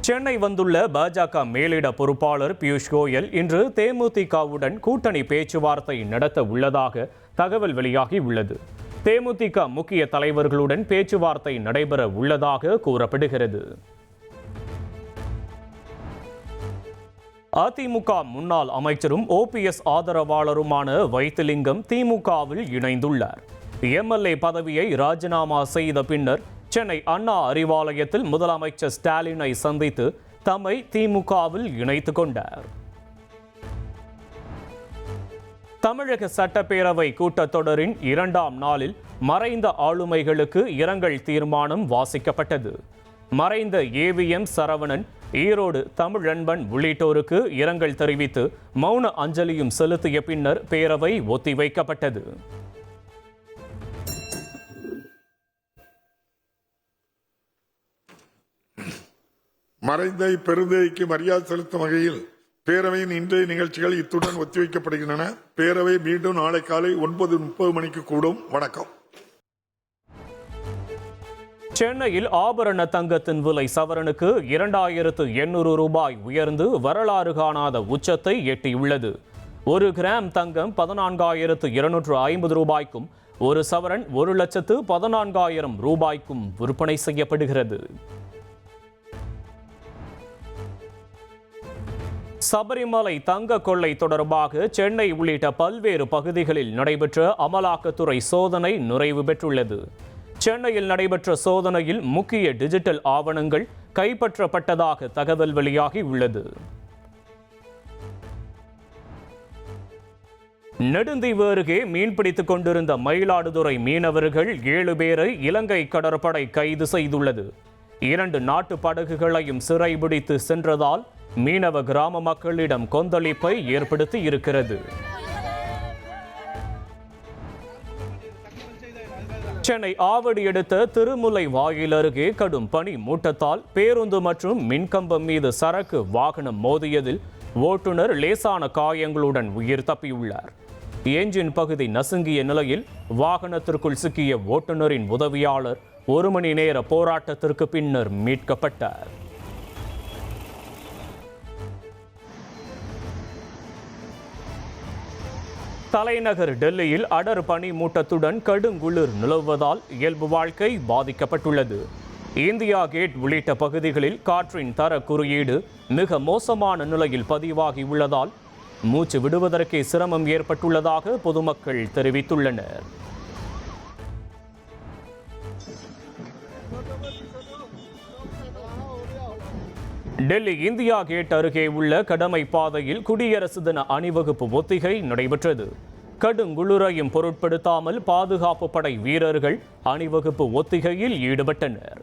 சென்னை வந்துள்ள பாஜக மேலிட பொறுப்பாளர் பியூஷ் கோயல் இன்று தேமுதிகவுடன் கூட்டணி பேச்சுவார்த்தை நடத்த உள்ளதாக தகவல் வெளியாகி உள்ளது. தேமுதிக முக்கிய தலைவர்களுடன் பேச்சுவார்த்தை நடைபெற உள்ளதாக கூறப்படுகிறது. அதிமுக முன்னாள் அமைச்சரும் OPS ஆதரவாளருமான வைத்திலிங்கம் திமுகவில் இணைந்துள்ளார். MLA பதவியை ராஜினாமா செய்த பின்னர் சென்னை அண்ணா அறிவாலயத்தில் முதலமைச்சர் ஸ்டாலினை சந்தித்து தம்மை திமுகவில் இணைத்துக் கொண்டார். தமிழக சட்டப்பேரவை கூட்டத்தொடரின் 2ஆம் நாளில் மறைந்த ஆளுமைகளுக்கு இரங்கல் தீர்மானம் வாசிக்கப்பட்டது. மறைந்த AVM சரவணன், ஈரோடு தமிழன்பன் உள்ளிட்டோருக்கு இரங்கல் தெரிவித்து மௌன அஞ்சலியும் செலுத்திய பின்னர் பேரவை ஒத்திவைக்கப்பட்டது. மறைந்த இப்பெருந்தைக்கு மரியாதை செலுத்தும் வகையில் பேரவையின் இன்றைய நிகழ்ச்சிகள் இத்துடன் ஒத்திவைக்கப்படுகின்றன. பேரவை மீண்டும் நாளை காலை 9:30 மணிக்கு கூடும். வணக்கம். சென்னையில் ஆபரண தங்கத்தின் விலை சவரனுக்கு 2800 ரூபாய் உயர்ந்து வரலாறு காணாத உச்சத்தை எட்டியுள்ளது. 1 கிராம் தங்கம் 14,250 ரூபாய்க்கும், ஒரு சவரன் 1,14,000 ரூபாய்க்கும் விற்பனை செய்யப்படுகிறது. சபரிமலை தங்க கொள்ளை தொடர்பாக சென்னை உள்ளிட்ட பல்வேறு பகுதிகளில் நடைபெற்ற அமலாக்கத்துறை சோதனை நிறைவு பெற்றுள்ளது. சென்னையில் நடைபெற்ற சோதனையில் முக்கிய டிஜிட்டல் ஆவணங்கள் கைப்பற்றப்பட்டதாக தகவல் வெளியாகி உள்ளது. நெடுந்தீவு அருகே மீன்பிடித்துக் கொண்டிருந்த மயிலாடுதுறை மீனவர்கள் 7 பேரை இலங்கை கடற்படை கைது செய்துள்ளது. 2 நாட்டு படகுகளையும் சிறைபிடித்து சென்றதால் மீனவ கிராம மக்களிடம் கொந்தளிப்பை ஏற்படுத்தி இருக்கிறது. சென்னை ஆவடி அடுத்த திருமுல்லை வாயில் அருகே கடும் பனி மூட்டத்தால் பேருந்து மற்றும் மின்கம்பம் மீது சரக்கு வாகனம் மோதியதில் ஓட்டுநர் லேசான காயங்களுடன் உயிர் தப்பியுள்ளார். என்ஜின் பகுதி நசுங்கிய நிலையில் வாகனத்திற்குள் சிக்கிய ஓட்டுநரின் உதவியாளர் 1 மணி நேர போராட்டத்திற்கு பின்னர் மீட்கப்பட்டார். தலைநகர் டெல்லியில் அடர் பனி மூட்டத்துடன் கடுங்குளிர் நிலவுவதால் இயல்பு வாழ்க்கை பாதிக்கப்பட்டுள்ளது. இந்தியா கேட் உள்ளிட்ட பகுதிகளில் காற்றின் தர குறியீடு மிக மோசமான நிலையில் பதிவாகி உள்ளதால் மூச்சு விடுவதற்கே சிரமம் ஏற்பட்டுள்ளதாக பொதுமக்கள் தெரிவித்துள்ளனர். டெல்லி இந்தியா கேட் அருகே உள்ள கடமை பாதையில் குடியரசு தின அணிவகுப்பு ஒத்திகை நடைபெற்றது. கடுங்குளிரையும் பொருட்படுத்தாமல் பாதுகாப்பு படை வீரர்கள் அணிவகுப்பு ஒத்திகையில் ஈடுபட்டனர்.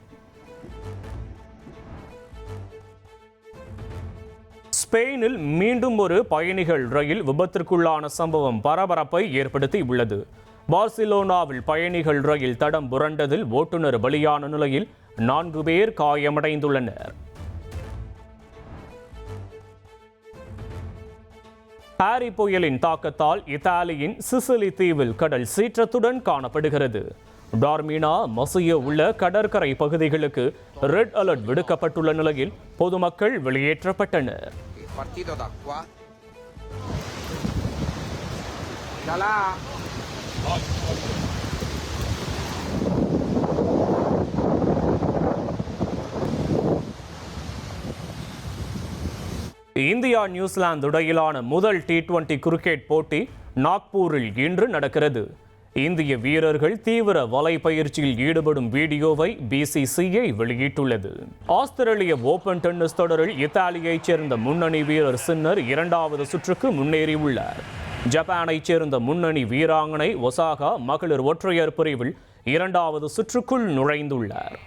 ஸ்பெயினில் மீண்டும் ஒரு பயணிகள் ரயில் விபத்திற்குள்ளான சம்பவம் பரபரப்பை ஏற்படுத்தி உள்ளது. பார்சிலோனாவில் பயணிகள் ரயில் தடம் புரண்டதில் ஓட்டுநர் பலியான நிலையில் 4 பேர் காயமடைந்துள்ளனர். ஹாரி புயலின் தாக்கத்தால் இத்தாலியின் சிசிலி தீவில் கடல் சீற்றத்துடன் காணப்படுகிறது. டார்மினா, மசியோ உள்ள கடற்கரை பகுதிகளுக்கு ரெட் அலர்ட் விடுக்கப்பட்டுள்ள நிலையில் பொதுமக்கள் வெளியேற்றப்பட்டனர். இந்தியா நியூசிலாந்து இடையிலான முதல் T20 கிரிக்கெட் போட்டி நாக்பூரில் இன்று நடக்கிறது. இந்திய வீரர்கள் தீவிர வலை பயிற்சியில் ஈடுபடும் வீடியோவை BCCI வெளியிட்டுள்ளது. ஆஸ்திரேலிய ஓபன் டென்னிஸ் தொடரில் இத்தாலியைச் சேர்ந்த முன்னணி வீரர் சின்னர் 2வது சுற்றுக்கு முன்னேறியுள்ளார். ஜப்பானைச் சேர்ந்த முன்னணி வீராங்கனை ஒசாகா மகளிர் ஒற்றையர் பிரிவில் 2வது சுற்றுக்குள் நுழைந்துள்ளார்.